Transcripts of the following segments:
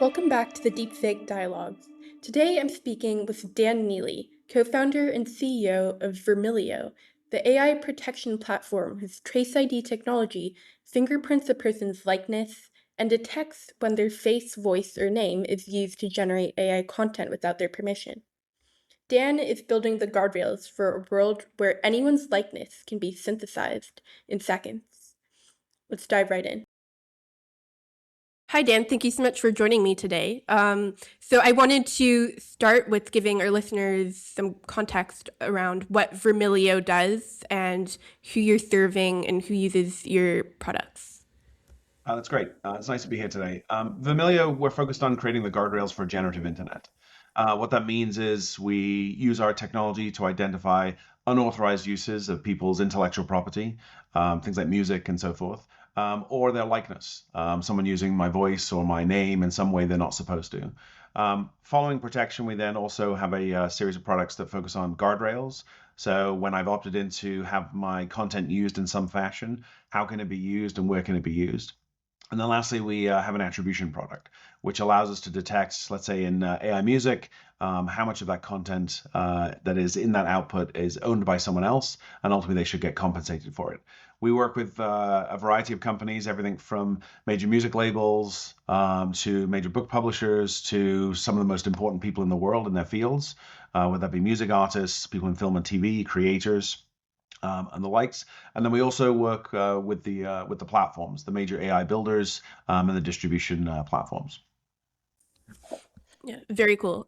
Welcome back to the Deepfake Dialogues. Today I'm speaking with Dan Neely, co-founder and CEO of Vermillio, the AI protection platform whose TraceID technology fingerprints a person's likeness and detects when their face, voice, or name is used to generate AI content without their permission. Dan is building the guardrails for a world where anyone's likeness can be synthesized in seconds. Let's dive right in. Hi, Dan. Thank you so much for joining me today. So I wanted to start with giving our listeners some context around what Vermillio does and who you're serving and who uses your products. That's great. It's nice to be here today. Vermillio, we're focused on creating the guardrails for generative internet. What that means is we use our technology to identify unauthorized uses of people's intellectual property, things like music and so forth, or their likeness, someone using my voice or my name in some way they're not supposed to. Following protection, we then also have a series of products that focus on guardrails. So when I've opted in to have my content used in some fashion, how can it be used and where can it be used? And then lastly, we have an attribution product, which allows us to detect, let's say in AI music, how much of that content that is in that output is owned by someone else, and ultimately they should get compensated for it. We work with a variety of companies, everything from major music labels to major book publishers to some of the most important people in the world in their fields, whether that be music artists, people in film and TV, creators. And the likes, and then we also work with the platforms, the major AI builders, and the distribution platforms. Yeah, very cool.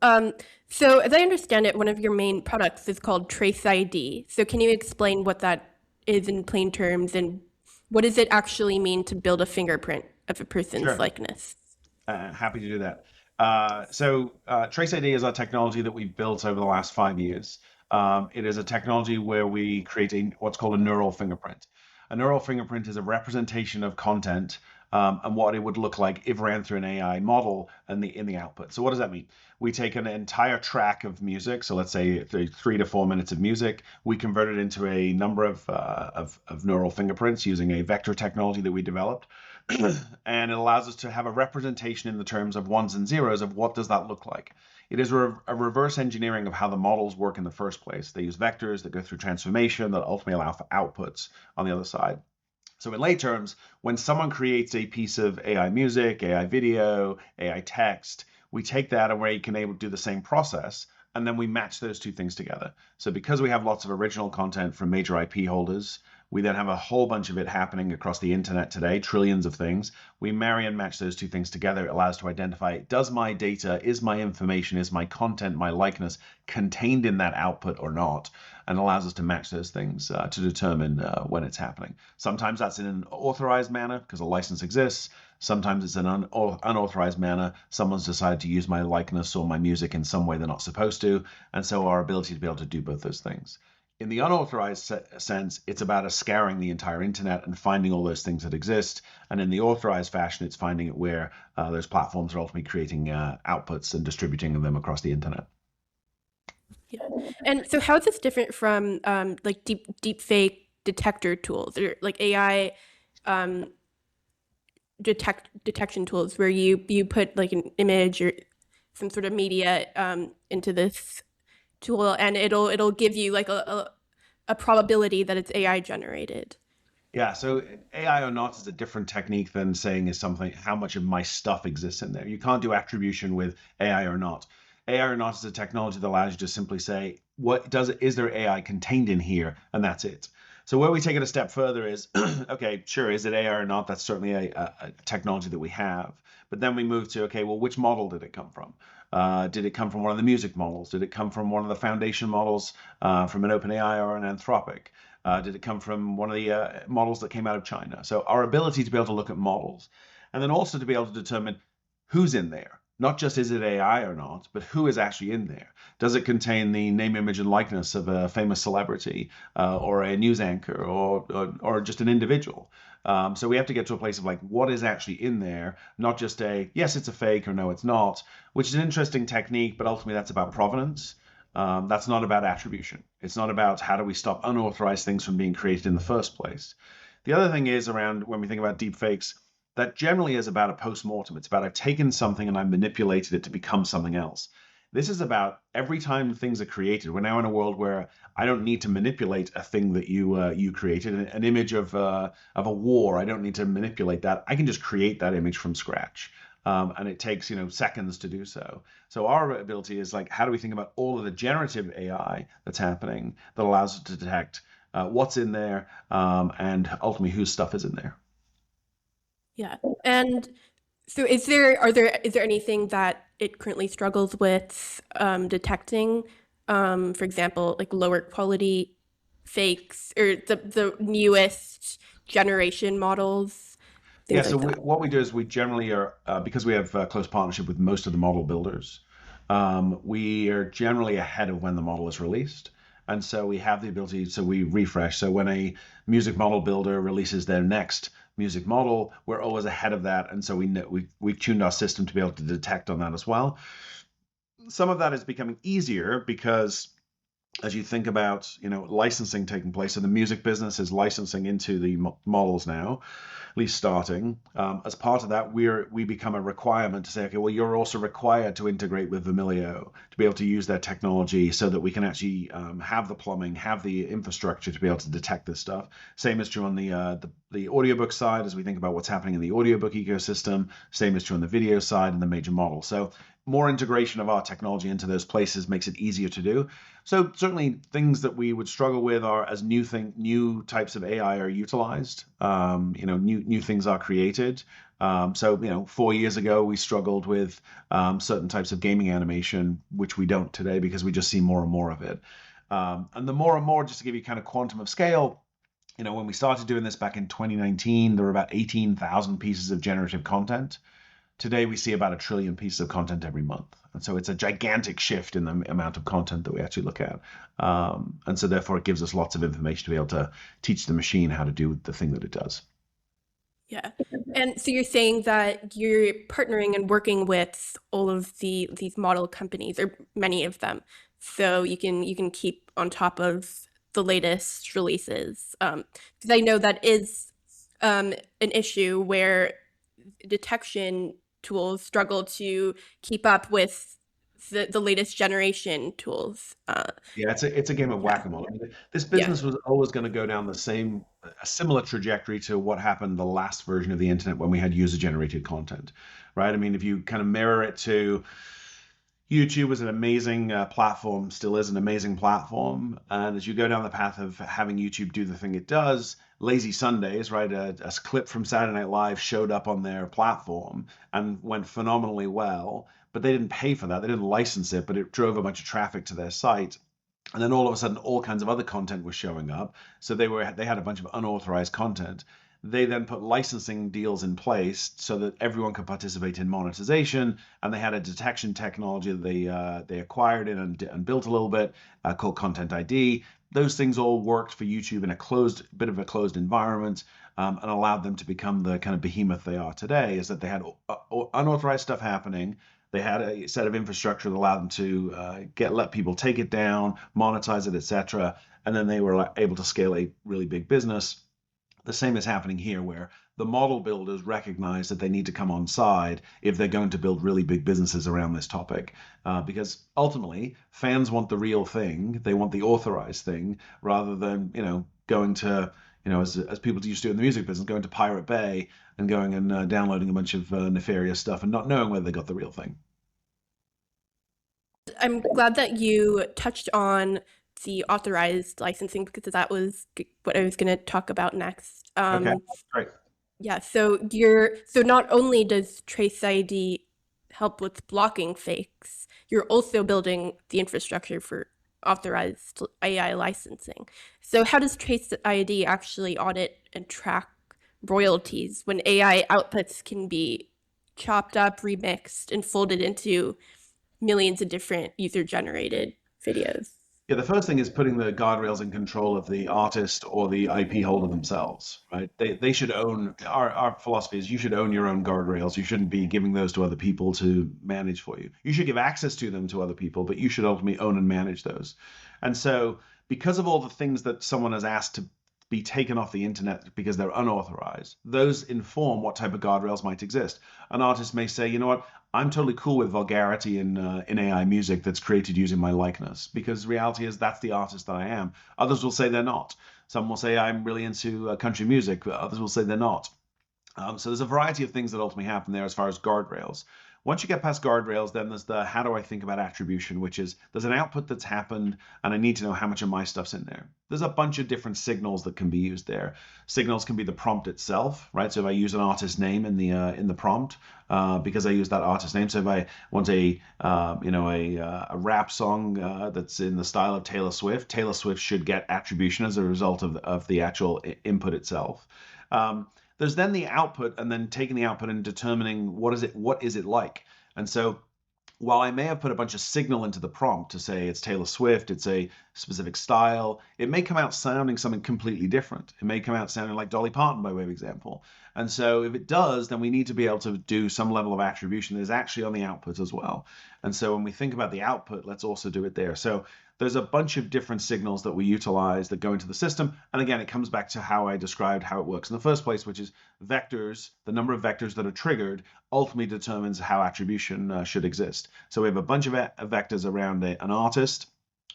So as I understand it, one of your main products is called TraceID. So can you explain what that is in plain terms, and what does it actually mean to build a fingerprint of a person's Sure. likeness? Happy to do that. TraceID is our technology that we've built over the last 5 years. It is a technology where we create what's called a neural fingerprint. A neural fingerprint is a representation of content and what it would look like if ran through an AI model in the output. So what does that mean? We take an entire track of music, so let's say 3 to 4 minutes of music. We convert it into a number of neural fingerprints using a vector technology that we developed. And it allows us to have a representation in the terms of ones and zeros of what does that look like. It is a reverse engineering of how the models work in the first place. They use vectors that go through transformation that ultimately allow for outputs on the other side. So in lay terms, when someone creates a piece of AI music, AI video, AI text, we take that and we can able to do the same process, and then we match those two things together. So because we have lots of original content from major IP holders, we then have a whole bunch of it happening across the internet today, trillions of things. We marry and match those two things together. It allows us to identify, does my data, is my information, is my content, my likeness contained in that output or not? And allows us to match those things to determine when it's happening. Sometimes that's in an authorized manner because a license exists. Sometimes it's in an unauthorized manner. Someone's decided to use my likeness or my music in some way they're not supposed to. And so our ability to be able to do both those things. In the unauthorized sense, it's about us scouring the entire internet and finding all those things that exist. And in the authorized fashion, it's finding it where those platforms are ultimately creating outputs and distributing them across the internet. Yeah. And so how is this different from like deepfake detector tools or like AI detection tools where you put like an image or some sort of media into this tool and it'll give you like a probability that it's AI generated? Yeah, so AI or not is a different technique than saying is something how much of my stuff exists in there. You can't do attribution with AI or not. AI or not is a technology that allows you to simply say, is there AI contained in here? And that's it. So where we take it a step further is, okay, sure, is it AI or not? That's certainly a technology that we have. But then we move to, okay, well, which model did it come from? Did it come from one of the music models? Did it come from one of the foundation models from an OpenAI or an Anthropic? Did it come from one of the models that came out of China? So our ability to be able to look at models and then also to be able to determine who's in there. Not just is it AI or not, but who is actually in there? Does it contain the name, image, and likeness of a famous celebrity or a news anchor or just an individual? So we have to get to a place of like, what is actually in there? Not just yes, it's a fake or no, it's not, which is an interesting technique, but ultimately that's about provenance. That's not about attribution. It's not about how do we stop unauthorized things from being created in the first place. The other thing is around when we think about deepfakes, that generally is about a post-mortem. It's about I've taken something and I've manipulated it to become something else. This is about every time things are created. We're now in a world where I don't need to manipulate a thing that you created, an image of a war. I don't need to manipulate that. I can just create that image from scratch. And it takes seconds to do so. So our ability is like, how do we think about all of the generative AI that's happening that allows us to detect what's in there and ultimately whose stuff is in there. Yeah. And so is there anything that it currently struggles with detecting? For example, like lower quality fakes or the newest generation models, Yeah, things so like that. what we do is we generally are, because we have close partnership with most of the model builders, we are generally ahead of when the model is released. And so we have the ability, so we refresh. So when a music model builder releases their next music model, we're always ahead of that. And so we've tuned our system to be able to detect on that as well. Some of that is becoming easier because as you think about licensing taking place, so the music business is licensing into the models now, at least starting. As part of that, we become a requirement to say, okay, well, you're also required to integrate with Vermillio to be able to use their technology so that we can actually have the plumbing, have the infrastructure to be able to detect this stuff. Same is true on the audiobook side as we think about what's happening in the audiobook ecosystem. Same is true on the video side and the major model. So more integration of our technology into those places makes it easier to do. So certainly things that we would struggle with are as new types of AI are utilized, new things are created. So 4 years ago we struggled with certain types of gaming animation, which we don't today because we just see more and more of it. And the more and more, just to give you kind of quantum of scale, when we started doing this back in 2019, there were about 18,000 pieces of generative content. Today, we see about 1 trillion pieces of content every month. And so it's a gigantic shift in the amount of content that we actually look at. And so therefore, it gives us lots of information to be able to teach the machine how to do the thing that it does. Yeah. And so you're saying that you're partnering and working with all of these model companies or many of them, so you can keep on top of the latest releases. Because I know that is an issue where detection tools struggle to keep up with the latest generation tools. Yeah, it's a game of Yeah, whack-a-mole. I mean, this yeah, business was always going to go down a similar trajectory to what happened the last version of the internet when we had user-generated content, right? I mean, if you kind of mirror it to YouTube was an amazing platform, still is an amazing platform. And as you go down the path of having YouTube do the thing it does, Lazy Sundays, right? A clip from Saturday Night Live showed up on their platform and went phenomenally well, but they didn't pay for that. They didn't license it, but it drove a bunch of traffic to their site. And then all of a sudden, all kinds of other content was showing up. So they had a bunch of unauthorized content. They then put licensing deals in place so that everyone could participate in monetization, and they had a detection technology that they acquired in and built a little bit called Content ID. Those things all worked for YouTube in a bit of a closed environment, and allowed them to become the kind of behemoth they are today. Is that they had unauthorized stuff happening. They had a set of infrastructure that allowed them to let people take it down, monetize it, etc. And then they were able to scale a really big business. The same is happening here, where the model builders recognize that they need to come on side if they're going to build really big businesses around this topic. Because ultimately, fans want the real thing. They want the authorized thing rather than, going to, as people used to do in the music business, going to Pirate Bay and going and downloading a bunch of nefarious stuff and not knowing whether they got the real thing. I'm glad that you touched on the authorized licensing because that was what I was going to talk about next. Okay, great. Yeah, so not only does Trace ID help with blocking fakes, you're also building the infrastructure for authorized AI licensing. So how does Trace ID actually audit and track royalties when AI outputs can be chopped up, remixed, and folded into millions of different user-generated videos? Yeah, the first thing is putting the guardrails in control of the artist or the IP holder themselves, right? They should own, our philosophy is you should own your own guardrails. You shouldn't be giving those to other people to manage for you. You should give access to them to other people, but you should ultimately own and manage those. And so because of all the things that someone has asked be taken off the internet because they're unauthorized. Those inform what type of guardrails might exist. An artist may say, you know what, I'm totally cool with vulgarity in AI music that's created using my likeness, because reality is that's the artist that I am. Others will say they're not. Some will say I'm really into country music. Others will say they're not. So there's a variety of things that ultimately happen there as far as guardrails. Once you get past guardrails, then there's the how do I think about attribution, which is there's an output that's happened and I need to know how much of my stuff's in there. There's a bunch of different signals that can be used there. Signals can be the prompt itself, right? So if I use an artist name in the prompt, because I use that artist name. So if I want a rap song that's in the style of Taylor Swift should get attribution as a result of the actual input itself. There's then the output, and then taking the output and determining what is it like. And so while I may have put a bunch of signal into the prompt to say it's Taylor Swift, it's a specific style, it may come out sounding something completely different. It may come out sounding like Dolly Parton, by way of example. And so if it does, then we need to be able to do some level of attribution that is actually on the output as well. And so when we think about the output, let's also do it there. So there's a bunch of different signals that we utilize that go into the system. And again, it comes back to how I described how it works in the first place, which is vectors, the number of vectors that are triggered ultimately determines how attribution should exist. So we have a bunch of vectors around an artist.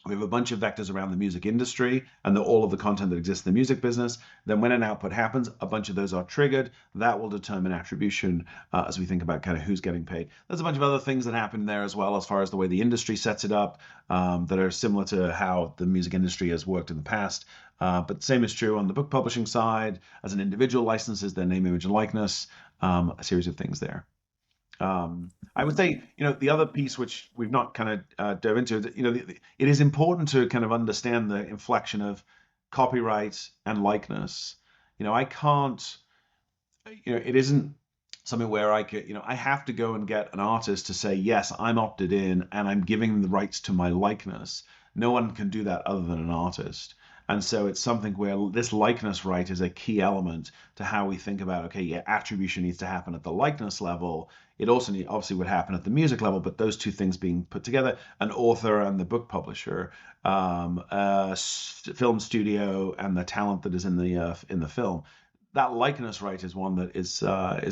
We have a bunch of vectors around the music industry and all of the content that exists in the music business. Then when an output happens, a bunch of those are triggered. That will determine attribution as we think about kind of who's getting paid. There's a bunch of other things that happen there as well, as far as the way the industry sets it up, that are similar to how the music industry has worked in the past. But the same is true on the book publishing side. As an individual licenses their name, image, and likeness, a series of things there. I would say, the other piece which we've not kind of dove into, it is important to kind of understand the inflection of copyright and likeness. I can't, it isn't something where I could, I have to go and get an artist to say, yes, I'm opted in and I'm giving them the rights to my likeness. No one can do that other than an artist. And so it's something where this likeness right is a key element to how we think about, okay, yeah, attribution needs to happen at the likeness level. It also obviously would happen at the music level, but those two things being put together, an author and the book publisher, film studio and the talent that is in the film. That likeness right is one that is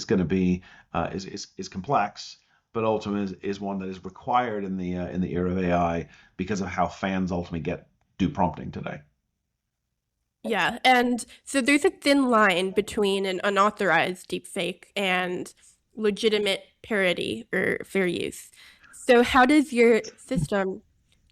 going to be is complex, but ultimately is one that is required in the era of AI because of how fans ultimately do prompting today. Yeah, and so there's a thin line between an unauthorized deepfake and legitimate parody or fair use. So how does your system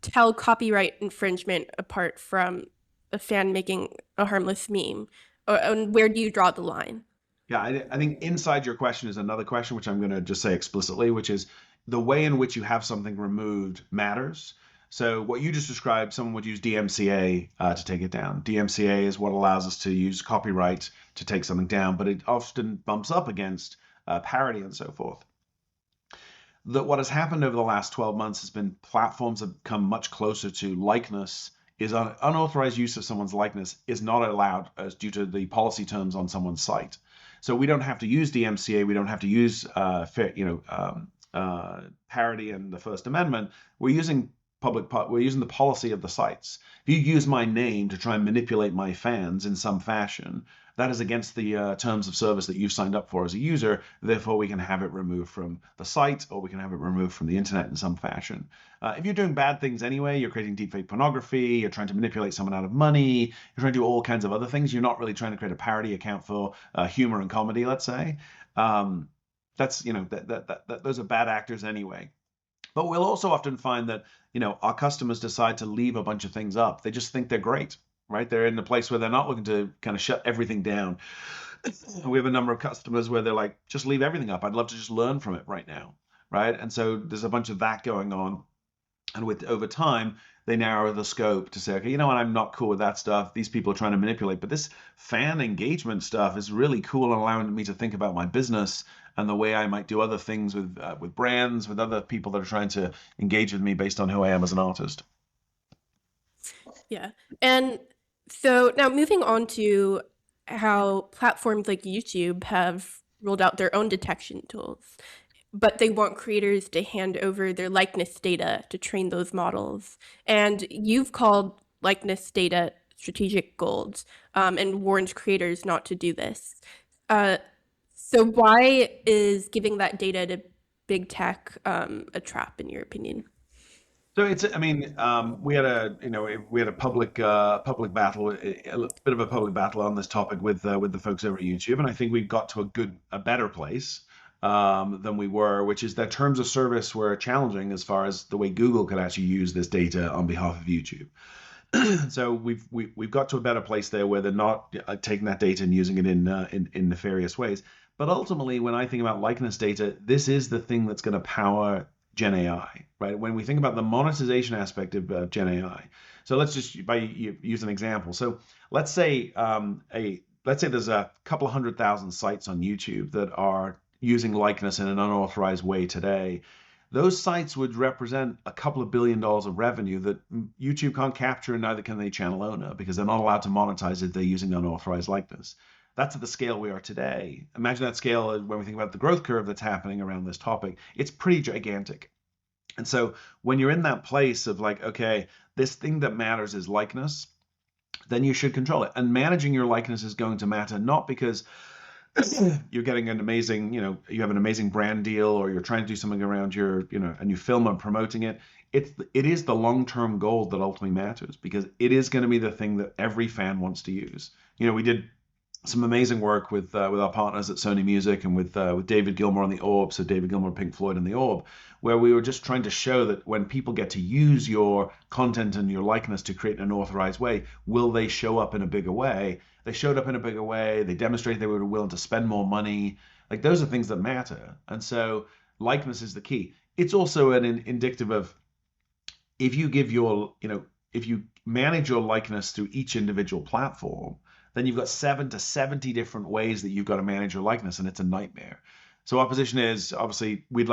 tell copyright infringement apart from a fan making a harmless meme? And where do you draw the line? Yeah, I think inside your question is another question, which I'm going to just say explicitly, which is the way in which you have something removed matters. So what you just described, someone would use DMCA to take it down. DMCA is what allows us to use copyright to take something down, but it often bumps up against parody and so forth. What has happened over the last 12 months has been platforms have come much closer to likeness. Is unauthorized use of someone's likeness is not allowed as due to the policy terms on someone's site. So we don't have to use DMCA. We don't have to use parody and the First Amendment. We're using we're using the policy of the sites. If you use my name to try and manipulate my fans in some fashion, that is against the terms of service that you've signed up for as a user. Therefore, we can have it removed from the site, or we can have it removed from the internet in some fashion. If you're doing bad things anyway, you're creating deepfake pornography, you're trying to manipulate someone out of money, you're trying to do all kinds of other things. You're not really trying to create a parody account for humor and comedy, let's say. That's those are bad actors anyway. But we'll also often find that, our customers decide to leave a bunch of things up. They just think they're great, right? They're in a place where they're not looking to kind of shut everything down. We have a number of customers where they're like, just leave everything up. I'd love to just learn from it right now, right? And so there's a bunch of that going on. And over time, they narrow the scope to say, okay, you know what, I'm not cool with that stuff. These people are trying to manipulate, but this fan engagement stuff is really cool and allowing me to think about my business and the way I might do other things with brands, with other people that are trying to engage with me based on who I am as an artist. Yeah. And so now moving on to how platforms like YouTube have rolled out their own detection tools, but they want creators to hand over their likeness data to train those models. And you've called likeness data strategic goals, and warns creators not to do this. Uh, so why is giving that data to big tech a trap, in your opinion? So I mean, we had a public battle, bit of a public battle on this topic with the folks over at YouTube, and I think we've got to a better place than we were, which is that terms of service were challenging as far as the way Google could actually use this data on behalf of YouTube. So we've got to a better place there where they're not taking that data and using it in nefarious ways. But ultimately, when I think about likeness data, this is the thing that's going to power Gen AI, right? When we think about the monetization aspect of Gen AI, so let's just use an example. So let's say let's say there's a couple of 100,000 sites on YouTube that are using likeness in an unauthorized way today. Those sites would represent a couple of $1 billion of revenue that YouTube can't capture, and neither can the channel owner because they're not allowed to monetize it. They're using unauthorized likeness. That's at the scale we are today. Imagine that scale when we think about the growth curve that's happening around this topic. It's pretty gigantic. And so when you're in that place of like, okay, this thing that matters is likeness, then you should control it. And managing your likeness is going to matter not because you're getting an amazing, you have an amazing brand deal, or you're trying to do something around a new film and promoting it. It is the long-term goal that ultimately matters because it is going to be the thing that every fan wants to use. We did some amazing work with our partners at Sony Music and with David Gilmour on the Orb, so David Gilmour, Pink Floyd, and the Orb, where we were just trying to show that when people get to use your content and your likeness to create an authorized way, will they show up in a bigger way? They showed up in a bigger way. They demonstrated they were willing to spend more money. Like those are things that matter, and so likeness is the key. It's also an indicative of if you give your, if you manage your likeness through each individual platform, then you've got 7 to 70 different ways that you've got to manage your likeness, and it's a nightmare. So our position is obviously we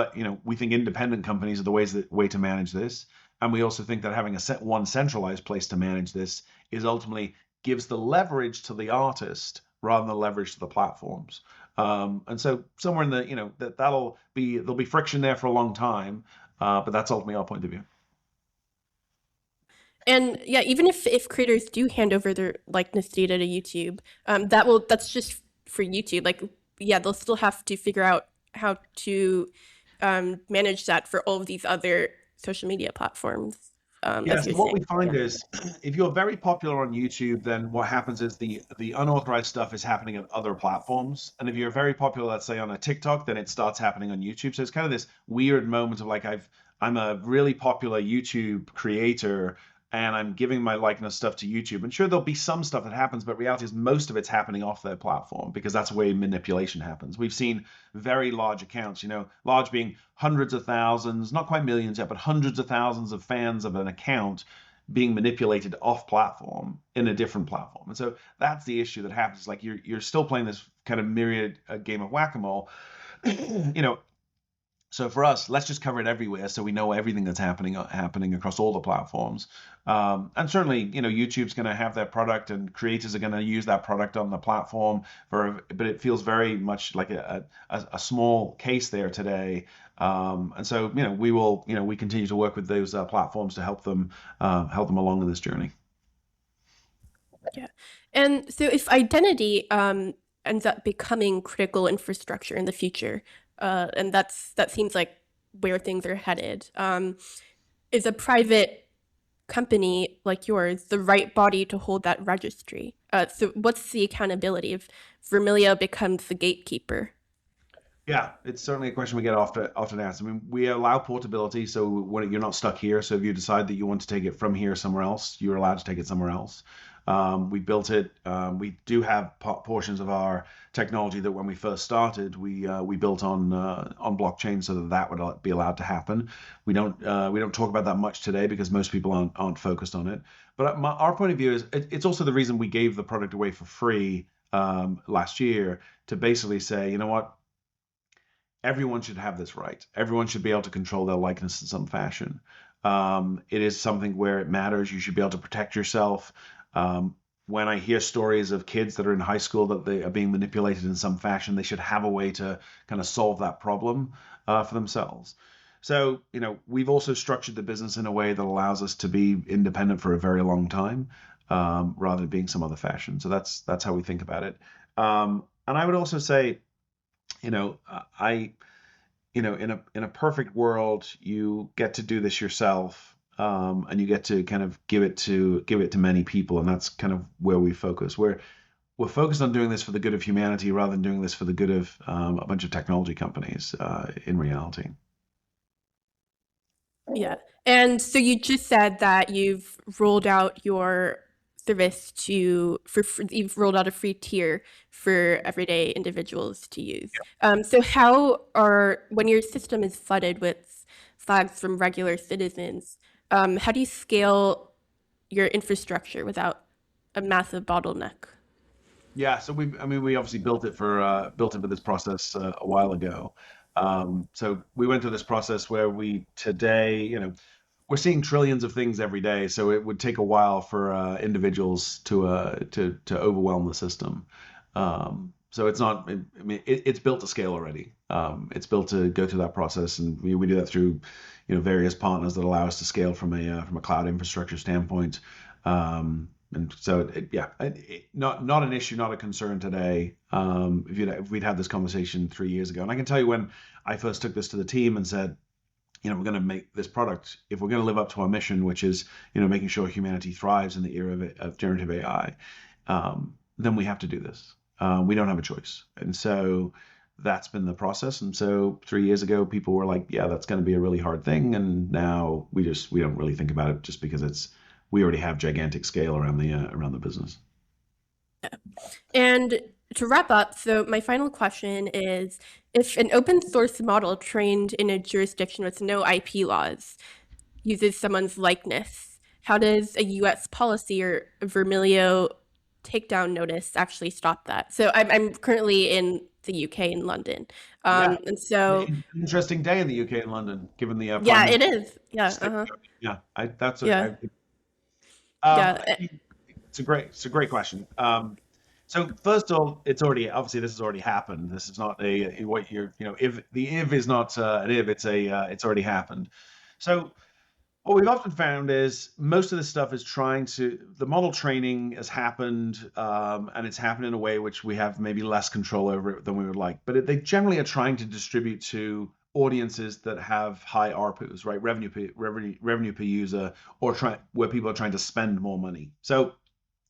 think independent companies are the way to manage this, and we also think that having one centralized place to manage this is ultimately gives the leverage to the artist rather than the leverage to the platforms. And so somewhere in the there'll be friction there for a long time, but that's ultimately our point of view. And yeah, even if creators do hand over their likeness data to YouTube, that's just for YouTube. Like, yeah, they'll still have to figure out how to manage that for all of these other social media platforms. Yeah, As so you're what we saying, find yeah. is if you're very popular on YouTube, then what happens is the unauthorized stuff is happening on other platforms. And if you're very popular, let's say on a TikTok, then it starts happening on YouTube. So it's kind of this weird moment of like I'm a really popular YouTube creator and I'm giving my likeness stuff to YouTube. And sure, there'll be some stuff that happens, but reality is most of it's happening off their platform because that's where manipulation happens. We've seen very large accounts, large being hundreds of thousands, not quite millions yet, but hundreds of thousands of fans of an account being manipulated off platform in a different platform. And so that's the issue that happens. Like you're still playing this kind of myriad game of whack-a-mole. you know, so for us, let's just cover it everywhere, so we know everything that's happening across all the platforms. And certainly, YouTube's going to have their product, and creators are going to use that product on the platform. But it feels very much like a small case there today. And so, we continue to work with those platforms to help them along in this journey. Yeah. And so if identity ends up becoming critical infrastructure in the future, and that seems like where things are headed, is a private company like yours the right body to hold that registry? So what's the accountability if Vermillio becomes the gatekeeper? Yeah, it's certainly a question we get often asked. I mean, we allow portability, so when you're not stuck here. So if you decide that you want to take it from here somewhere else, you're allowed to take it somewhere else. We built it. We do have portions of our technology that when we first started, we built on blockchain so that would be allowed to happen. We don't talk about that much today because most people aren't focused on it. But our point of view is it's also the reason we gave the product away for free last year to basically say, you know what, everyone should have this right. Everyone should be able to control their likeness in some fashion. It is something where it matters. You should be able to protect yourself. When I hear stories of kids that are in high school that they are being manipulated in some fashion, they should have a way to kind of solve that problem for themselves. So, we've also structured the business in a way that allows us to be independent for a very long time. rather than being some other fashion. So that's how we think about it. And I would also say, you know, I in a perfect world, you get to do this yourself, and you get to kind of give it to many people, and that's kind of where we focus. We're focused on doing this for the good of humanity rather than doing this for the good of a bunch of technology companies. In reality, Yeah. And so you just said that you've rolled out your service you've rolled out a free tier for everyday individuals to use. So when your system is flooded with flags from regular citizens, how do you scale your infrastructure without a massive bottleneck? yeah. So we obviously built it for this process a while ago. So we went through this process where we today, we're seeing trillions of things every day, so it would take a while for individuals to overwhelm the system. So it's not. I mean, it's built to scale already. It's built to go through that process, and we do that through, various partners that allow us to scale from a cloud infrastructure standpoint. And so, yeah, not an issue, not a concern today. If we'd had this conversation 3 years ago, and I can tell you when I first took this to the team and said, we're going to make this product, if we're going to live up to our mission, which is, making sure humanity thrives in the era of generative AI, then we have to do this. We don't have a choice. And so that's been the process. And so 3 years ago, people were like, yeah, that's going to be a really hard thing. And now we don't really think about it just because we already have gigantic scale around the business. And to wrap up, so my final question is, if an open source model trained in a jurisdiction with no IP laws uses someone's likeness, how does a US policy or a Vermillio takedown notice actually stop that? So I'm currently in the UK in London. Yeah. And so, Interesting day in the UK and London, given the Prime yeah, it Minister. is. Yeah. Uh-huh. Yeah, that's Yeah. I Yeah. think it's a great question. So first of all, it's already obviously this has already happened. This is not what you're if the if is not an if, it's already happened. So what we've often found is most of this stuff is the model training has happened, and it's happened in a way which we have maybe less control over it than we would like. But they generally are trying to distribute to audiences that have high ARPUs, right? Revenue per user, where people are trying to spend more money. So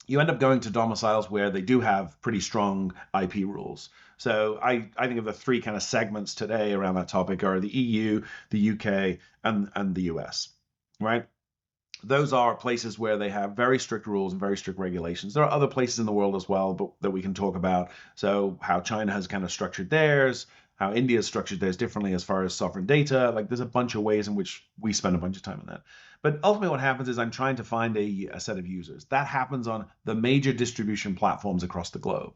you end up going to domiciles where they do have pretty strong IP rules. So I think of the three kind of segments today around that topic are the EU, the UK, and the US, right? Those are places where they have very strict rules and very strict regulations. There are other places in the world as well, but that we can talk about. So how China has kind of structured theirs, how India has structured theirs differently as far as sovereign data. Like there's a bunch of ways in which we spend a bunch of time on that. But ultimately, what happens is I'm trying to find a set of users. That happens on the major distribution platforms across the globe.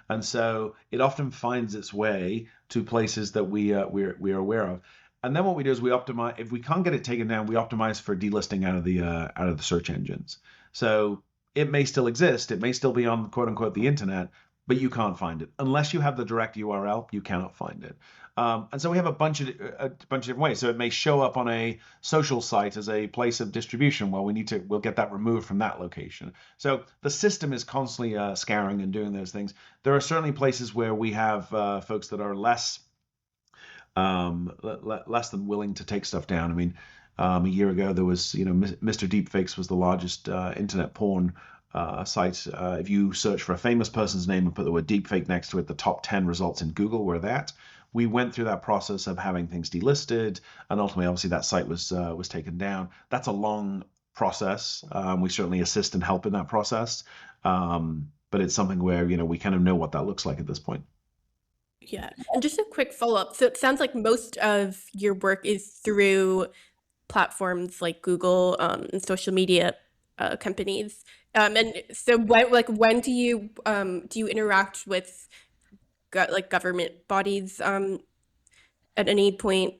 And so it often finds its way to places that we are aware of. And then what we do is we optimize. If we can't get it taken down, we optimize for delisting out of the search engines. So it may still exist. It may still be on quote unquote the internet, but you can't find it unless you have the direct URL. You cannot find it. And so we have a bunch of different ways. So it may show up on a social site as a place of distribution. Well, we'll get that removed from that location. So the system is constantly scouring and doing those things. There are certainly places where we have folks that are less than willing to take stuff down. I mean, a year ago there was, Mr. Deepfakes was the largest internet porn site. If you search for a famous person's name and put the word deepfake next to it, the top 10 results in Google were that. We went through that process of having things delisted, and ultimately, obviously, that site was taken down. That's a long process. We certainly assist and help in that process, but it's something where we kind of know what that looks like at this point. Yeah. And just a quick follow-up. So it sounds like most of your work is through platforms like Google, and social media companies. And so when do you interact with government bodies at any point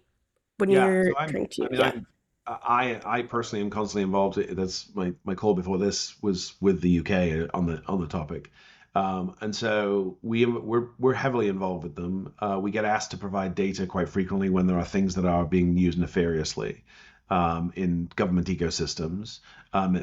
when Yeah, you're so I'm. trying I to, mean, yeah. I personally am constantly involved. That's my call before this was with the UK on the topic, and so we're heavily involved with them. We get asked to provide data quite frequently when there are things that are being used nefariously in government ecosystems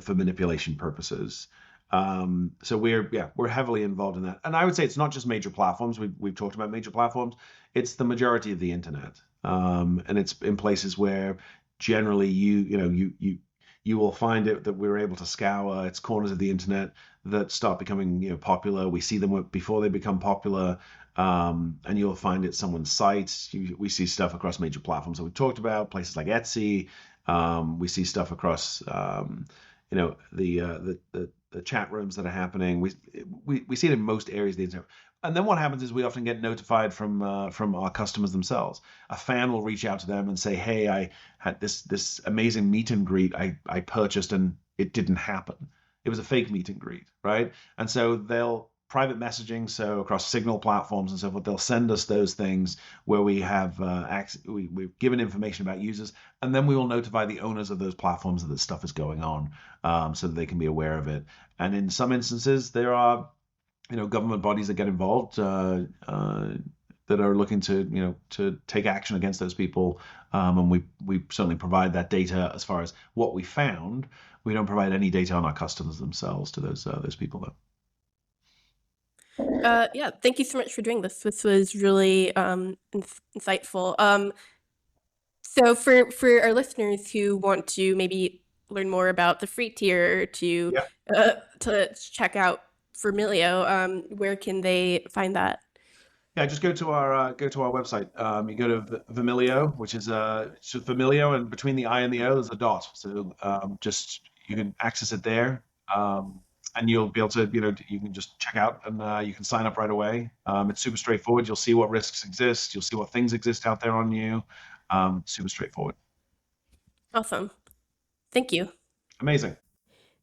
for manipulation purposes. So we're heavily involved in that, and I would say it's not just major platforms. We've talked about major platforms. It's the majority of the internet, and it's in places where generally you will find it that we're able to scour. It's corners of the internet that start becoming popular. We see them before they become popular, and you'll find it someone's site. We see stuff across major platforms that we've talked about, places like Etsy. We see stuff across the chat rooms that are happening. We see it in most areas of the internet. And then what happens is we often get notified from our customers themselves. A fan will reach out to them and say, "Hey, I had this amazing meet and greet I purchased and it didn't happen. It was a fake meet and greet, right?" And so they'll private messaging, so across Signal platforms and so forth, they'll send us those things where we have we've given information about users, and then we will notify the owners of those platforms that this stuff is going on, so that they can be aware of it. And in some instances, there are government bodies that get involved, that are looking to take action against those people, and we certainly provide that data as far as what we found. We don't provide any data on our customers themselves to those people though. Yeah, thank you so much for doing this. This was really insightful. So for our listeners who want to maybe learn more about the free tier, Yeah. to check out Vermillio, where can they find that? Yeah, just go to our website. You go to Vermillio, which is it's just Vermillio, and between the I and the O there's a dot. So just you can access it there, and you'll be able to you can just check out, and you can sign up right away. It's super straightforward. You'll see what risks exist. You'll see what things exist out there on you. Super straightforward. Awesome. Thank you. Amazing.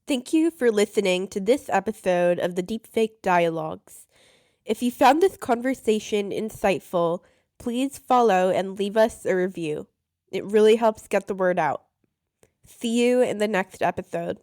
Thank you for listening to this episode of the Deepfake Dialogues. If you found this conversation insightful, please follow and leave us a review. It really helps get the word out. See you in the next episode.